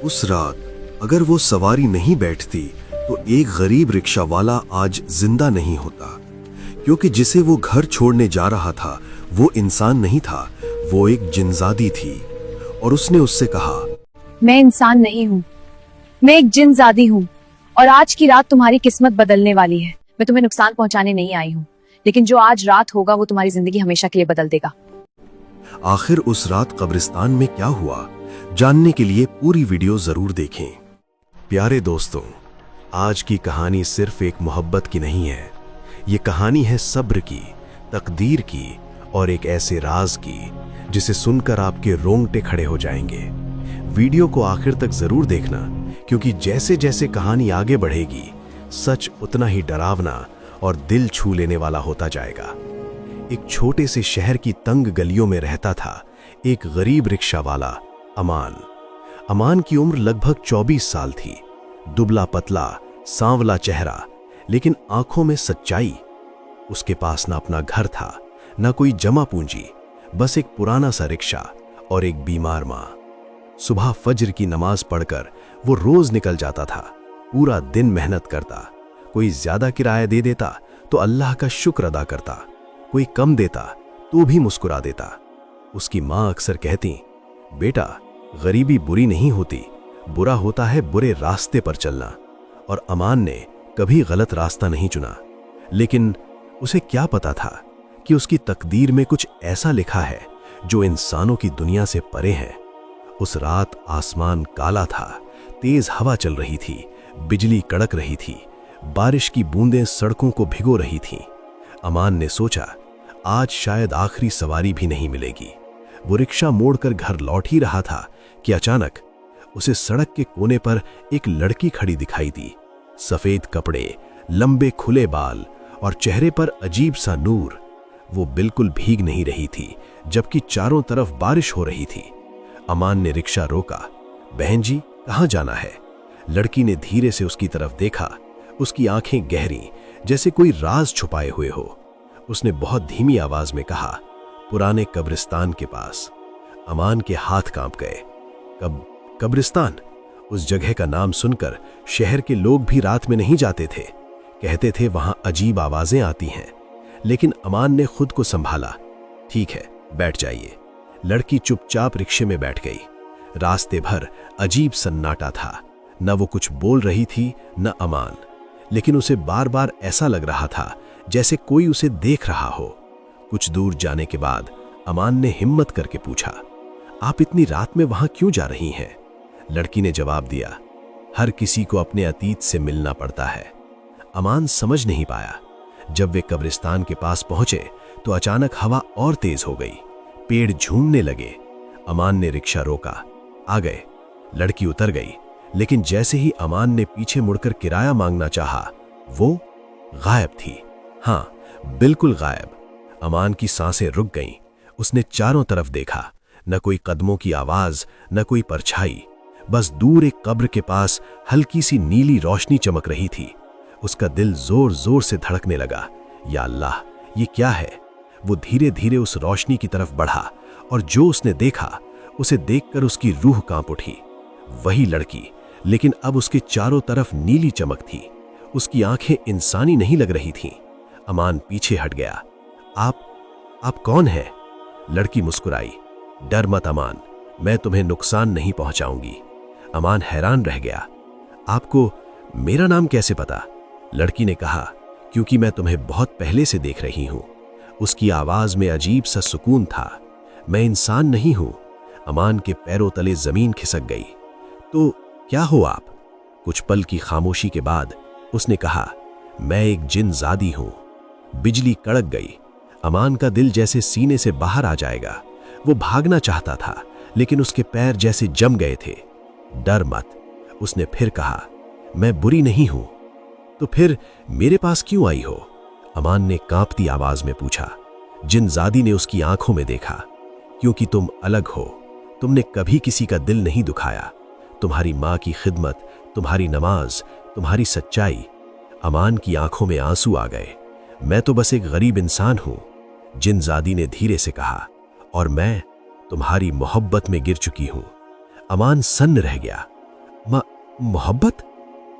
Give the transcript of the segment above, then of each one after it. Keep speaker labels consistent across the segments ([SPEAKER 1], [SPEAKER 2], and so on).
[SPEAKER 1] उस रात अगर वो सवारी नहीं बैठती तो एक गरीब रिक्शा वाला आज जिंदा नहीं होता, क्योंकि जिसे वो घर छोड़ने जा रहा था वो इंसान नहीं था, वो एक जिनजादी थी। और उसने उससे कहा,
[SPEAKER 2] मैं इंसान नहीं हूँ, मैं एक जिनजादी हूँ और आज की रात तुम्हारी किस्मत बदलने वाली है। मैं तुम्हें नुकसान पहुंचाने नहीं आई हूँ, लेकिन जो आज रात होगा वो तुम्हारी जिंदगी हमेशा के लिए बदल देगा।
[SPEAKER 1] आखिर उस रात कब्रिस्तान में क्या हुआ, जानने के लिए पूरी वीडियो जरूर देखें। प्यारे दोस्तों, आज की कहानी सिर्फ एक मोहब्बत की नहीं है, ये कहानी है सब्र की, तकदीर की और एक ऐसे राज की जिसे सुनकर आपके रोंगटे खड़े हो जाएंगे। वीडियो को आखिर तक जरूर देखना, क्योंकि जैसे जैसे कहानी आगे बढ़ेगी सच उतना ही डरावना और दिल छू लेने वाला होता जाएगा। एक छोटे से शहर की तंग गलियों में रहता था एक गरीब रिक्शा वाला अमान। अमान की उम्र लगभग 24 साल थी। दुबला पतला, सांवला चेहरा, लेकिन आंखों में सच्चाई। उसके पास ना अपना घर था, ना कोई जमा पूंजी, बस एक पुराना सा रिक्शा और एक बीमार मां। सुबह फज्र की नमाज पढ़कर वो रोज निकल जाता था। पूरा दिन मेहनत करता। कोई ज्यादा किराया दे देता तो अल्लाह का शुक्र अदा करता, कोई कम देता तो भी मुस्कुरा देता। उसकी मां अक्सर कहती, बेटा, गरीबी बुरी नहीं होती, बुरा होता है बुरे रास्ते पर चलना। और अमान ने कभी गलत रास्ता नहीं चुना, लेकिन उसे क्या पता था कि उसकी तकदीर में कुछ ऐसा लिखा है जो इंसानों की दुनिया से परे है। उस रात आसमान काला था, तेज हवा चल रही थी, बिजली कड़क रही थी, बारिश की बूंदें सड़कों को भिगो रही थीं। अमान ने सोचा, आज शायद आखिरी सवारी भी नहीं मिलेगी। वो रिक्शा मोड़कर घर लौट ही रहा था कि अचानक उसे सड़क के कोने पर एक लड़की खड़ी दिखाई दी। सफेद कपड़े, लंबे खुले बाल और चेहरे पर अजीब सा नूर। वो बिल्कुल भीग नहीं रही थी, जबकि चारों तरफ बारिश हो रही थी। अमान ने रिक्शा रोका। बहन जी, कहाँ जाना है? लड़की ने धीरे से उसकी तरफ देखा। उसकी आंखें गहरी, जैसे कोई राज छुपाए हुए हो। उसने बहुत धीमी आवाज में कहा, पुराने कब्रिस्तान के पास। अमान के हाथ कांप गए। कब्रिस्तान? उस जगह का नाम सुनकर शहर के लोग भी रात में नहीं जाते थे। कहते थे वहां अजीब आवाजें आती हैं। लेकिन अमान ने खुद को संभाला। ठीक है, बैठ जाइए। लड़की चुपचाप रिक्शे में बैठ गई। रास्ते भर अजीब सन्नाटा था। न वो कुछ बोल रही थी, न अमान, लेकिन उसे बार बार ऐसा लग रहा था जैसे कोई उसे देख रहा हो। कुछ दूर जाने के बाद अमान ने हिम्मत करके पूछा, आप इतनी रात में वहां क्यों जा रही हैं? लड़की ने जवाब दिया, हर किसी को अपने अतीत से मिलना पड़ता है। अमान समझ नहीं पाया। जब वे कब्रिस्तान के पास पहुंचे तो अचानक हवा और तेज हो गई। पेड़ झूमने लगे। अमान ने रिक्शा रोका। आ गए। लड़की उतर गई, लेकिन जैसे ही अमान ने पीछे मुड़कर किराया मांगना चाहा, वो गायब थी। हाँ, बिल्कुल गायब। अमान की सांसें रुक गईं। उसने चारों तरफ देखा। न कोई कदमों की आवाज, न कोई परछाई। बस दूर एक कब्र के पास हल्की सी नीली रोशनी चमक रही थी। उसका दिल जोर जोर से धड़कने लगा। या अल्लाह, ये क्या है? वो धीरे धीरे उस रोशनी की तरफ बढ़ा और जो उसने देखा, उसे देखकर उसकी रूह कांप उठी। वही लड़की, लेकिन अब उसके चारों तरफ नीली चमक थी। उसकी आंखें इंसानी नहीं लग रही थीं। अमान पीछे हट गया। आप कौन हैं? लड़की मुस्कुराई। डर मत अमान, मैं तुम्हें नुकसान नहीं पहुंचाऊंगी। अमान हैरान रह गया। आपको मेरा नाम कैसे पता? लड़की ने कहा, क्योंकि मैं तुम्हें बहुत पहले से देख रही हूं। उसकी आवाज में अजीब सा सुकून था। मैं इंसान नहीं हूं। अमान के पैरों तले जमीन खिसक गई। तो क्या हो आप? कुछ पल की खामोशी के बाद उसने कहा, मैं एक जिनजादी हूं। बिजली कड़क गई। अमान का दिल जैसे सीने से बाहर आ जाएगा। वो भागना चाहता था, लेकिन उसके पैर जैसे जम गए थे। डर मत, उसने फिर कहा, मैं बुरी नहीं हूं। तो फिर मेरे पास क्यों आई हो? अमान ने कांपती आवाज में पूछा। जिनजादी ने उसकी आंखों में देखा। क्योंकि तुम अलग हो। तुमने कभी किसी का दिल नहीं दुखाया। तुम्हारी मां की खिदमत, तुम्हारी नमाज, तुम्हारी सच्चाई। अमान की आंखों में आंसू आ गए। मैं तो बस एक गरीब इंसान हूं, जिनजादी ने धीरे से कहा, और मैं तुम्हारी मोहब्बत में गिर चुकी हूं। अमान सन्न रह गया। मोहब्बत?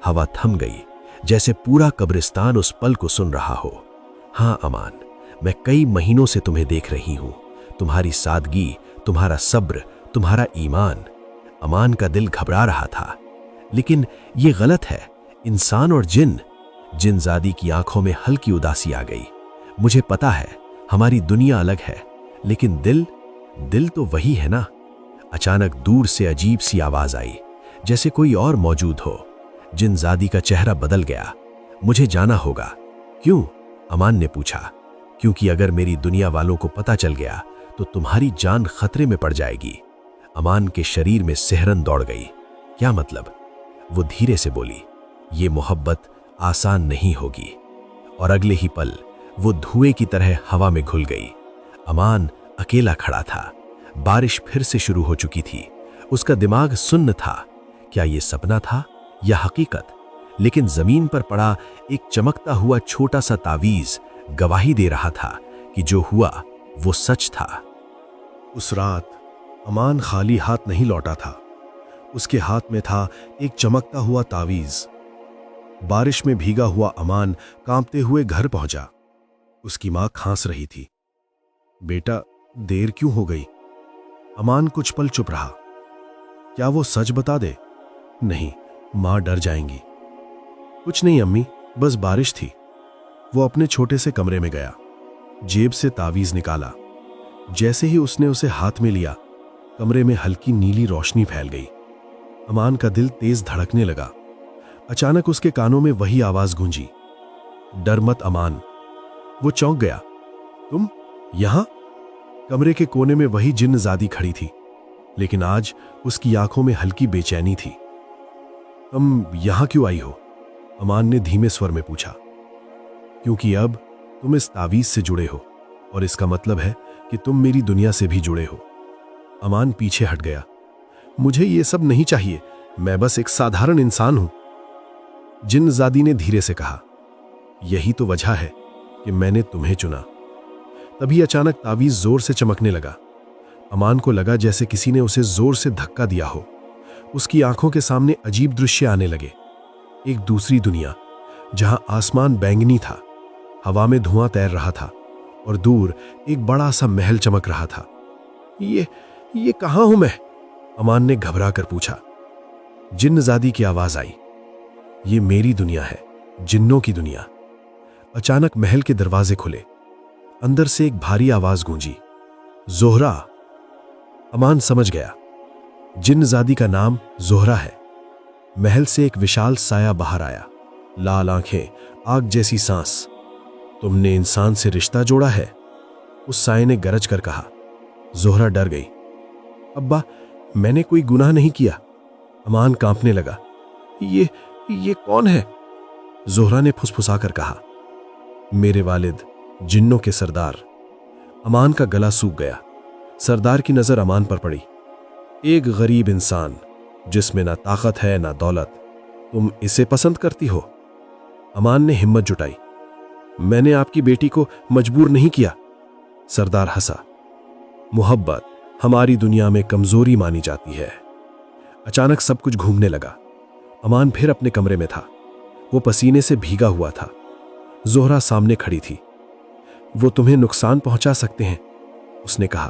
[SPEAKER 1] हवा थम गई, जैसे पूरा कब्रिस्तान उस पल को सुन रहा हो। हाँ अमान, मैं कई महीनों से तुम्हें देख रही हूं। तुम्हारी सादगी, तुम्हारा सब्र, तुम्हारा ईमान। अमान का दिल घबरा रहा था। लेकिन ये गलत है। इंसान और जिनजादी की आंखों में हल्की उदासी आ गई। मुझे पता है हमारी दुनिया अलग है, लेकिन दिल तो वही है ना। अचानक दूर से अजीब सी आवाज आई, जैसे कोई और मौजूद हो। जिनजादी का चेहरा बदल गया। मुझे जाना होगा। क्यों? अमान ने पूछा। क्योंकि अगर मेरी दुनिया वालों को पता चल गया तो तुम्हारी जान खतरे में पड़ जाएगी। अमान के शरीर में सिहरन दौड़ गई। क्या मतलब? वो धीरे से बोली, ये मोहब्बत आसान नहीं होगी। और अगले ही पल वो धुएं की तरह हवा में घुल गई। अमान अकेला खड़ा था। बारिश फिर से शुरू हो चुकी थी। उसका दिमाग सुन्न था। क्या ये सपना था या हकीकत? लेकिन जमीन पर पड़ा एक चमकता हुआ छोटा सा तावीज गवाही दे रहा था कि जो हुआ वो सच था।
[SPEAKER 3] उस रात अमान खाली हाथ नहीं लौटा था। उसके हाथ में था एक चमकता हुआ तावीज। बारिश में भीगा हुआ अमान कांपते हुए घर पहुंचा। उसकी मां खांस रही थी। बेटा, देर क्यों हो गई? अमान कुछ पल चुप रहा। क्या वो सच बता दे? नहीं, मां डर जाएंगी। कुछ नहीं अम्मी, बस बारिश थी। वो अपने छोटे से कमरे में गया, जेब से तावीज निकाला। जैसे ही उसने उसे हाथ में लिया, कमरे में हल्की नीली रोशनी फैल गई। अमान का दिल तेज धड़कने लगा। अचानक उसके कानों में वही आवाज गूंजी, डर मत अमान। वो चौंक गया। तुम यहां? कमरे के कोने में वही जिन्नजादी खड़ी थी, लेकिन आज उसकी आंखों में हल्की बेचैनी थी। तुम यहां क्यों आई हो? अमान ने धीमे स्वर में पूछा। क्योंकि अब तुम इस तावीज से जुड़े हो, और इसका मतलब है कि तुम मेरी दुनिया से भी जुड़े हो। अमान पीछे हट गया। मुझे ये सब नहीं चाहिए, मैं बस एक साधारण इंसान हूं। जिन्नजादी ने धीरे से कहा, यही तो वजह है कि मैंने तुम्हें चुना। तभी अचानक तावीज जोर से चमकने लगा। अमान को लगा जैसे किसी ने उसे जोर से धक्का दिया हो। उसकी आंखों के सामने अजीब दृश्य आने लगे। एक दूसरी दुनिया, जहां आसमान बैंगनी था, हवा में धुआं तैर रहा था, और दूर एक बड़ा सा महल चमक रहा था। ये कहां हूं मैं? अमान ने घबरा कर पूछा। जिन्नजादी की आवाज आई, ये मेरी दुनिया है, जिन्नों की दुनिया। अचानक महल के दरवाजे खुले। अंदर से एक भारी आवाज गूंजी, जोहरा। अमान समझ गया, जिन्नजादी का नाम जोहरा है। महल से एक विशाल साया बाहर आया, लाल आंखें, आग जैसी सांस। तुमने इंसान से रिश्ता जोड़ा है, उस साये ने गरज कर कहा। जोहरा डर गई। अब्बा, मैंने कोई गुनाह नहीं किया। अमान कांपने लगा। ये कौन है? जोहरा ने फुसफुसाकर कहा, मेरे वालिद, जिन्नों के सरदार। अमान का गला सूख गया। सरदार की नजर अमान पर पड़ी। एक गरीब इंसान जिसमें ना ताकत है ना दौलत, तुम इसे पसंद करती हो? अमान ने हिम्मत जुटाई। मैंने आपकी बेटी को मजबूर नहीं किया। सरदार हंसा। मोहब्बत हमारी दुनिया में कमजोरी मानी जाती है। अचानक सब कुछ घूमने लगा। अमान फिर अपने कमरे में था। वो पसीने से भीगा हुआ था। जोहरा सामने खड़ी थी। वो तुम्हें नुकसान पहुंचा सकते हैं, उसने कहा।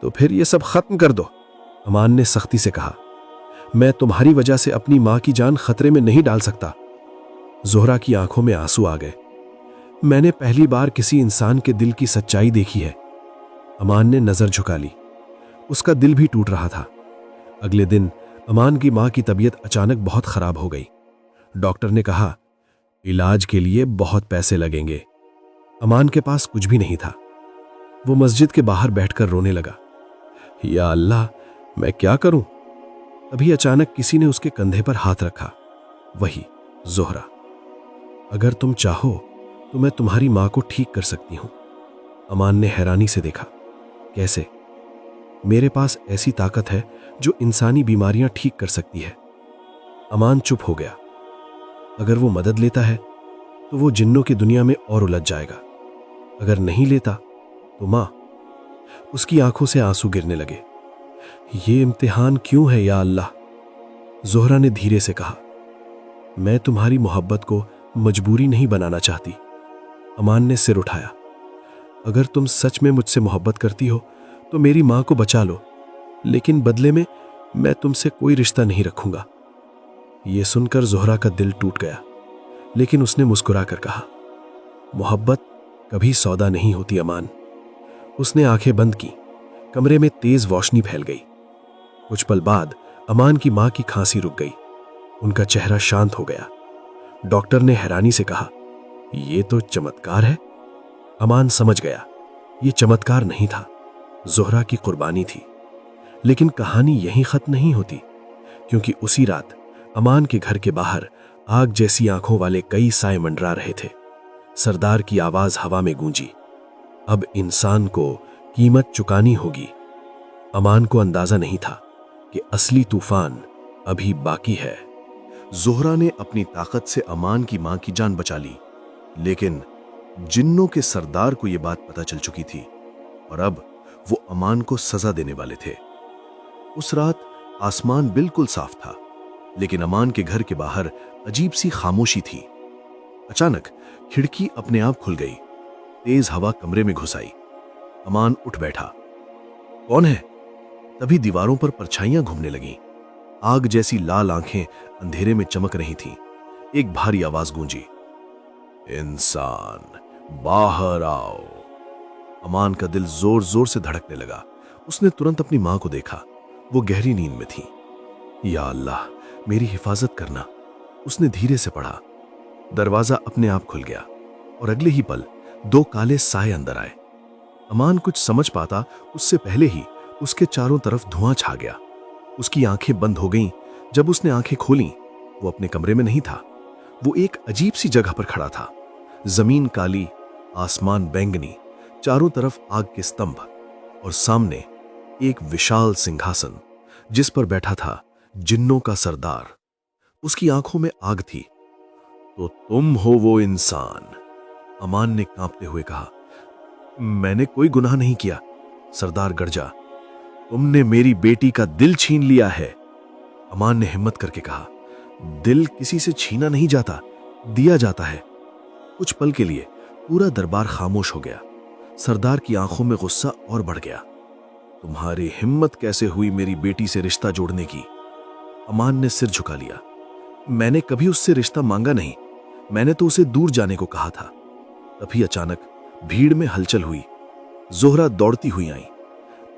[SPEAKER 3] तो फिर ये सब खत्म कर दो, अमान ने सख्ती से कहा। मैं तुम्हारी वजह से अपनी मां की जान खतरे में नहीं डाल सकता। जोहरा की आंखों में आंसू आ गए। मैंने पहली बार किसी इंसान के दिल की सच्चाई देखी है। अमान ने नजर झुका ली। उसका दिल भी टूट रहा था। अगले दिन अमान की मां की तबीयत अचानक बहुत खराब हो गई। डॉक्टर ने कहा, इलाज के लिए बहुत पैसे लगेंगे। अमान के पास कुछ भी नहीं था। वो मस्जिद के बाहर बैठकर रोने लगा। या अल्लाह, मैं क्या करूं? तभी अचानक किसी ने उसके कंधे पर हाथ रखा। वही जोहरा। अगर तुम चाहो तो मैं तुम्हारी मां को ठीक कर सकती हूं। अमान ने हैरानी से देखा। कैसे? मेरे पास ऐसी ताकत है जो इंसानी बीमारियां ठीक कर सकती है। अमान चुप हो गया। अगर वो मदद लेता है तो वो जिन्नों की दुनिया में और उलझ जाएगा। अगर नहीं लेता तो मां। उसकी आंखों से आंसू गिरने लगे। ये इम्तिहान क्यों है या अल्लाह? जोहरा ने धीरे से कहा, मैं तुम्हारी मोहब्बत को मजबूरी नहीं बनाना चाहती। अमान ने सिर उठाया, अगर तुम सच में मुझसे मोहब्बत करती हो तो मेरी मां को बचा लो, लेकिन बदले में मैं तुमसे कोई रिश्ता नहीं रखूंगा। यह सुनकर जोहरा का दिल टूट गया, लेकिन उसने मुस्कुरा कर कहा, मोहब्बत कभी सौदा नहीं होती अमान। उसने आंखें बंद की। कमरे में तेज रोशनी फैल गई। कुछ पल बाद अमान की मां की खांसी रुक गई। उनका चेहरा शांत हो गया। डॉक्टर ने हैरानी से कहा, यह तो चमत्कार है। अमान समझ गया, यह चमत्कार नहीं था, जोहरा की कुर्बानी थी। लेकिन कहानी यहीं खत्म नहीं होती, क्योंकि उसी रात अमान के घर के बाहर आग जैसी आंखों वाले कई साए मंडरा रहे थे। सरदार की आवाज हवा में गूंजी, अब इंसान को कीमत चुकानी होगी। अमान को अंदाजा नहीं था कि असली तूफान अभी बाकी है।
[SPEAKER 1] जोहरा ने अपनी ताकत से अमान की मां की जान बचा ली, लेकिन जिन्नों के सरदार को यह बात पता चल चुकी थी और अब वो अमान को सजा देने वाले थे। उस रात आसमान बिल्कुल साफ था, लेकिन अमान के घर के बाहर अजीब सी खामोशी थी। अचानक खिड़की अपने आप खुल गई। तेज हवा कमरे में घुस आई। अमान उठ बैठा। कौन है? तभी दीवारों पर परछाइयां घूमने लगीं। आग जैसी लाल आंखें अंधेरे में चमक रही थीं। एक भारी आवाज गूंजी, इंसान बाहर आओ। अमान का दिल जोर जोर से धड़कने लगा। उसने तुरंत अपनी मां को देखा। वो गहरी नींद में थी। या अल्लाह, मेरी हिफाजत करना, उसने धीरे से पढ़ा। दरवाजा अपने आप खुल गया और अगले ही पल दो काले साए अंदर आए। अमान कुछ समझ पाता उससे पहले ही उसके चारों तरफ धुआं छा गया। उसकी आंखें बंद हो गईं। जब उसने आंखें खोलीं, वो अपने कमरे में नहीं था। वो एक अजीब सी जगह पर खड़ा था। जमीन काली, आसमान बैंगनी, चारों तरफ आग के स्तंभ और सामने एक विशाल सिंहासन जिस पर बैठा था जिन्नों का सरदार। उसकी आंखों में आग थी। तो तुम हो वो इंसान? अमान ने कांपते हुए कहा। मैंने कोई गुनाह नहीं किया, सरदार गरजा। तुमने मेरी बेटी का दिल छीन लिया है। अमान ने हिम्मत करके कहा, दिल किसी से छीना नहीं जाता, दिया जाता है। कुछ पल के लिए पूरा दरबार खामोश हो गया। सरदार की आंखों में गुस्सा और बढ़ गया। तुम्हारी हिम्मत कैसे हुई मेरी बेटी से रिश्ता जोड़ने की? अमान ने सिर झुका लिया। मैंने कभी उससे रिश्ता मांगा नहीं, मैंने तो उसे दूर जाने को कहा था। तभी अचानक भीड़ में हलचल हुई। जोहरा दौड़ती हुई आई।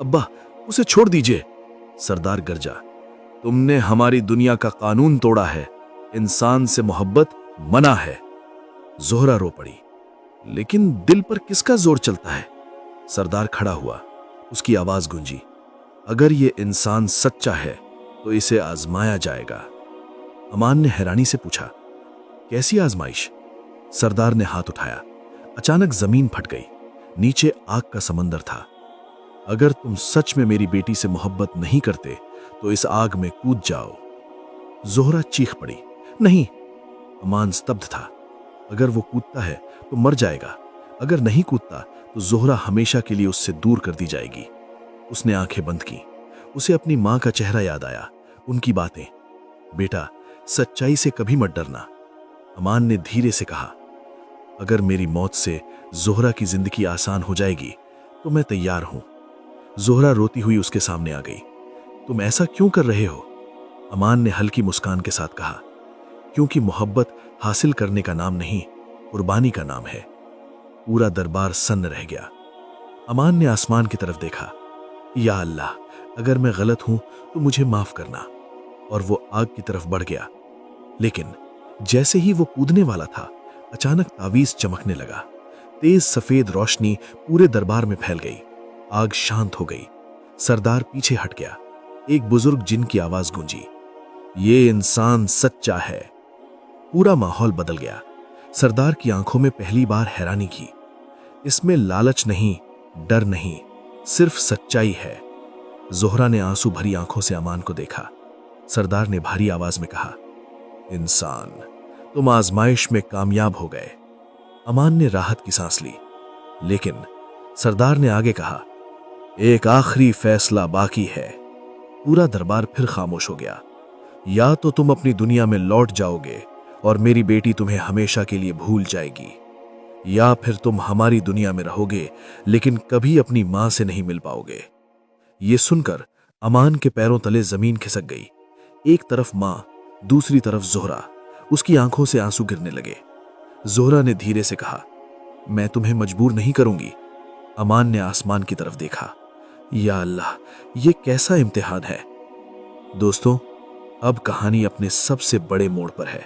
[SPEAKER 1] अब्बा, उसे छोड़ दीजिए, सरदार गरजा। तुमने हमारी दुनिया का कानून तोड़ा है। इंसान से मोहब्बत मना है। जोहरा रो पड़ी। लेकिन दिल पर किसका जोर चलता है? सरदार खड़ा हुआ। उसकी आवाज गूंजी, अगर ये इंसान सच्चा है तो इसे आजमाया जाएगा। अमान ने हैरानी से पूछा, कैसी आजमाइश? सरदार ने हाथ उठाया। अचानक जमीन फट गई। नीचे आग का समंदर था। अगर तुम सच में मेरी बेटी से मोहब्बत नहीं करते तो इस आग में कूद जाओ। जोहरा चीख पड़ी। नहीं। अमान स्तब्ध था। अगर वो कूदता है तो मर जाएगा, अगर नहीं कूदता तो जोहरा हमेशा के लिए उससे दूर कर दी जाएगी। उसने आंखें बंद की। उसे अपनी मां का चेहरा याद आया, उनकी बातें। बेटा, सच्चाई से कभी मत डरना। अमान ने धीरे से कहा, अगर मेरी मौत से जोहरा की जिंदगी आसान हो जाएगी तो मैं तैयार हूं। जोहरा रोती हुई उसके सामने आ गई। तुम ऐसा क्यों कर रहे हो? अमान ने हल्की मुस्कान के साथ कहा, क्योंकि मोहब्बत हासिल करने का नाम नहीं, कुर्बानी का नाम है। पूरा दरबार सन्न रह गया। अमान ने आसमान की तरफ देखा। या अल्लाह, अगर मैं गलत हूं तो मुझे माफ करना। और वो आग की तरफ बढ़ गया। लेकिन जैसे ही वो कूदने वाला था, अचानक तावीज चमकने लगा। तेज सफेद रोशनी पूरे दरबार में फैल गई। आग शांत हो गई। सरदार पीछे हट गया। एक बुजुर्ग जिन की आवाज गूंजी, ये इंसान सच्चा है। पूरा माहौल बदल गया। सरदार की आंखों में पहली बार हैरानी की। इसमें लालच नहीं, डर नहीं, सिर्फ सच्चाई है। जोहरा ने आंसू भरी आंखों से अमान को देखा। सरदार ने भारी आवाज में कहा, इंसान, तुम आजमाइश में कामयाब हो गए। अमान ने राहत की सांस ली। लेकिन सरदार ने आगे कहा, एक आखिरी फैसला बाकी है। पूरा दरबार फिर खामोश हो गया।
[SPEAKER 3] या तो तुम अपनी दुनिया में लौट जाओगे और मेरी बेटी तुम्हें हमेशा के लिए भूल जाएगी, या फिर तुम हमारी दुनिया में रहोगे लेकिन कभी अपनी मां से नहीं मिल पाओगे। ये सुनकर अमान के पैरों तले जमीन खिसक गई। एक तरफ मां, दूसरी तरफ जोहरा। उसकी आंखों से आंसू गिरने लगे। जोहरा ने धीरे से कहा, मैं तुम्हें मजबूर नहीं करूंगी। अमान ने आसमान की तरफ देखा। या अल्लाह, ये कैसा इम्तिहान है। दोस्तों, अब कहानी अपने सबसे बड़े मोड़ पर है।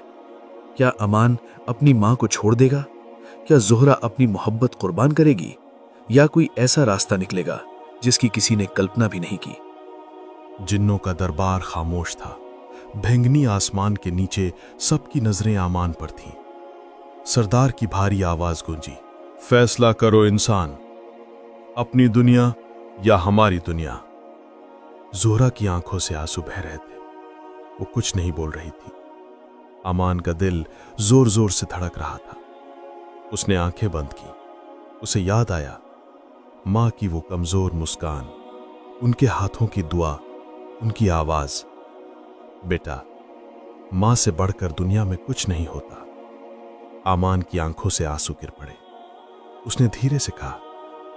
[SPEAKER 3] क्या अमान अपनी मां को छोड़ देगा? क्या जोहरा अपनी मोहब्बत कुर्बान करेगी? या कोई ऐसा रास्ता निकलेगा जिसकी किसी ने कल्पना भी नहीं की?
[SPEAKER 1] जिन्नों का दरबार खामोश था। भेंगनी आसमान के नीचे सबकी नजरें आमान पर थीं। सरदार की भारी आवाज गूंजी, फैसला करो इंसान, अपनी दुनिया या हमारी दुनिया। जोहरा की आंखों से आंसू बह रहे थे। वो कुछ नहीं बोल रही थी। अमान का दिल जोर जोर से धड़क रहा था। उसने आंखें बंद की। उसे याद आया मां की वो कमजोर मुस्कान, उनके हाथों की दुआ, उनकी आवाज, बेटा, मां से बढ़कर दुनिया में कुछ नहीं होता। अमान की आंखों से आंसू गिर पड़े। उसने धीरे से कहा,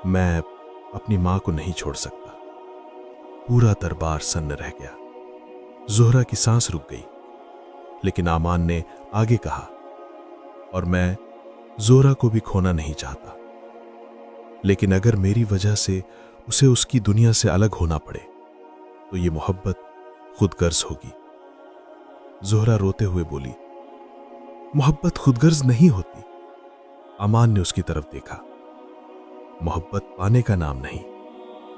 [SPEAKER 1] मैं अपनी मां को नहीं छोड़ सकता। पूरा दरबार सन्न रह गया। जोहरा की सांस रुक गई, लेकिन अमान ने आगे कहा, और मैं जोहरा को भी खोना नहीं चाहता, लेकिन अगर मेरी वजह से उसे उसकी दुनिया से अलग होना पड़े तो ये मोहब्बत खुदगर्ज होगी। जोहरा रोते हुए बोली, मोहब्बत खुदगर्ज नहीं होती। अमान ने उसकी तरफ देखा। मोहब्बत पाने का नाम नहीं,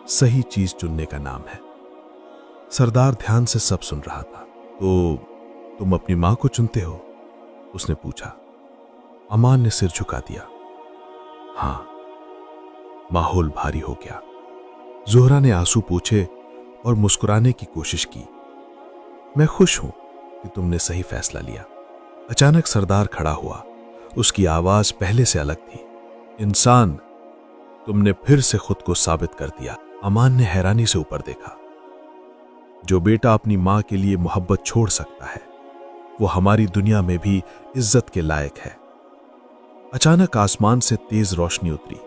[SPEAKER 1] सही चीज चुनने का नाम है। सरदार ध्यान से सब सुन रहा था। तो तुम अपनी मां को चुनते हो? उसने पूछा। अमान ने सिर झुका दिया। हां। माहौल भारी हो गया। जोहरा ने आंसू पोंछे और मुस्कुराने की कोशिश की। मैं खुश हूं कि तुमने सही फैसला लिया। अचानक सरदार खड़ा हुआ। उसकी आवाज पहले से अलग थी। इंसान, तुमने फिर से खुद को साबित कर दिया। अमान ने हैरानी से ऊपर देखा। जो बेटा अपनी मां के लिए मोहब्बत छोड़ सकता है, वो हमारी दुनिया में भी इज्जत के लायक है। अचानक आसमान से तेज रोशनी उतरी।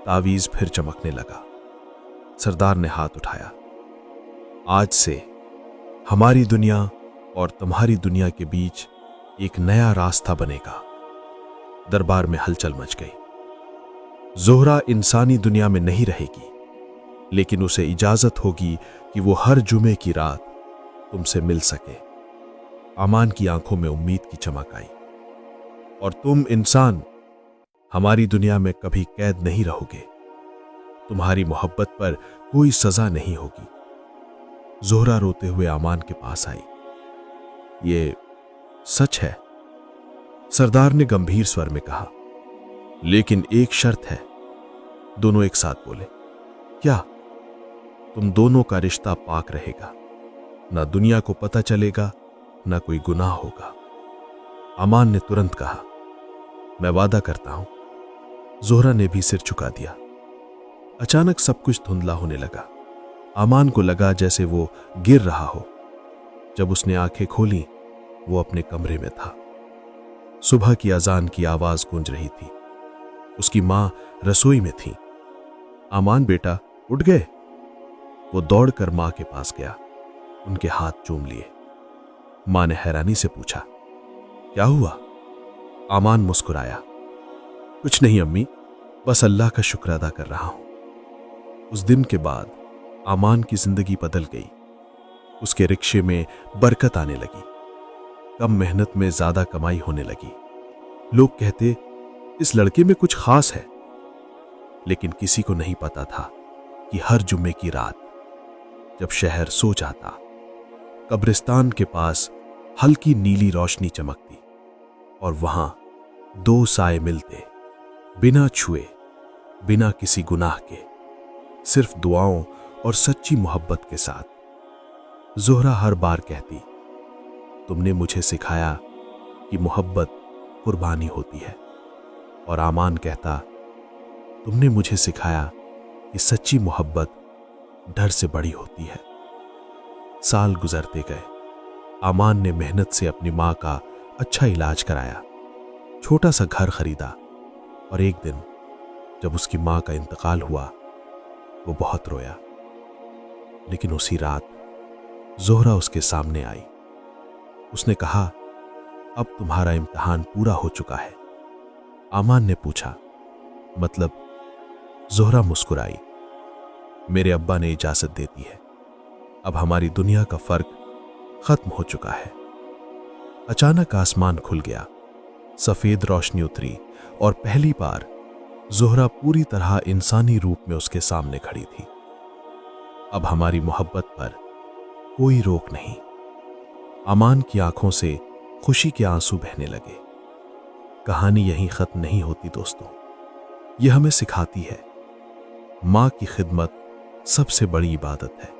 [SPEAKER 1] तावीज फिर चमकने लगा। सरदार ने हाथ उठाया। आज से हमारी दुनिया और तुम्हारी दुनिया के बीच एक नया रास्ता बनेगा। दरबार में हलचल मच गई। जोहरा इंसानी दुनिया में नहीं रहेगी, लेकिन उसे इजाजत होगी कि वो हर जुमे की रात तुमसे मिल सके। अमान की आंखों में उम्मीद की चमक आई। और तुम इंसान, हमारी दुनिया में कभी कैद नहीं रहोगे। तुम्हारी मोहब्बत पर कोई सजा नहीं होगी। जोहरा रोते हुए अमान के पास आई। ये सच है, सरदार ने गंभीर स्वर में कहा, लेकिन एक शर्त है। दोनों एक साथ बोले, क्या? तुम दोनों का रिश्ता पाक रहेगा। ना दुनिया को पता चलेगा, ना कोई गुनाह होगा। अमान ने तुरंत कहा, मैं वादा करता हूं। जोहरा ने भी सिर झुका दिया। अचानक सब कुछ धुंधला होने लगा। अमान को लगा जैसे वो गिर रहा हो। जब उसने आंखें खोली, वो अपने कमरे में था। सुबह की अजान की आवाज गूंज रही थी। उसकी मां रसोई में थी। अमान बेटा, उठ गए? वो दौड़कर मां के पास गया, उनके हाथ चूम लिए। मां ने हैरानी से पूछा, क्या हुआ? अमान मुस्कुराया, कुछ नहीं अम्मी, बस अल्लाह का शुक्र अदा कर रहा हूं। उस दिन के बाद अमान की जिंदगी बदल गई। उसके रिक्शे में बरकत आने लगी। कम मेहनत में ज्यादा कमाई होने लगी। लोग कहते, इस लड़के में कुछ खास है। लेकिन किसी को नहीं पता था कि हर जुम्मे की रात जब शहर सो जाता, कब्रिस्तान के पास हल्की नीली रोशनी चमकती और वहां दो साए मिलते, बिना छुए, बिना किसी गुनाह के, सिर्फ दुआओं और सच्ची मोहब्बत के साथ। जोहरा हर बार कहती, तुमने मुझे सिखाया कि मोहब्बत कुर्बानी होती है। और अमान कहता, तुमने मुझे सिखाया कि सच्ची मोहब्बत डर से बड़ी होती है। साल गुजरते गए।
[SPEAKER 3] अमान ने मेहनत से अपनी मां का अच्छा इलाज कराया, छोटा सा घर खरीदा और एक दिन जब उसकी मां का इंतकाल हुआ वो बहुत रोया। लेकिन उसी रात जोहरा उसके सामने आई। उसने कहा, अब तुम्हारा इम्तिहान पूरा हो चुका है। अमान ने पूछा, मतलब? जोहरा मुस्कुराई, मेरे अब्बा ने इजाजत दे दी है, अब हमारी दुनिया का फर्क खत्म हो चुका है। अचानक आसमान खुल गया, सफेद रोशनी उतरी और पहली बार जोहरा पूरी तरह इंसानी रूप में उसके सामने खड़ी थी। अब हमारी मोहब्बत पर कोई रोक नहीं। अमान की आंखों से खुशी के आंसू बहने लगे। कहानी यहीं खत्म नहीं होती दोस्तों, यह हमें सिखाती है मां की खिदमत सबसे बड़ी इबादत है।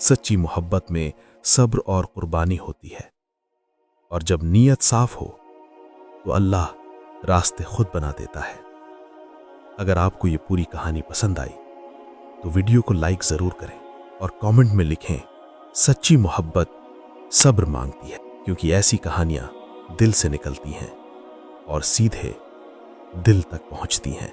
[SPEAKER 3] सच्ची मोहब्बत में सब्र और कुर्बानी होती है, और जब नीयत साफ हो तो अल्लाह रास्ते खुद बना देता है। अगर आपको ये पूरी कहानी पसंद आई तो वीडियो को लाइक जरूर करें और कमेंट में लिखें, सच्ची मोहब्बत सब्र मांगती है, क्योंकि ऐसी कहानियां दिल से निकलती हैं और सीधे दिल तक पहुंचती हैं।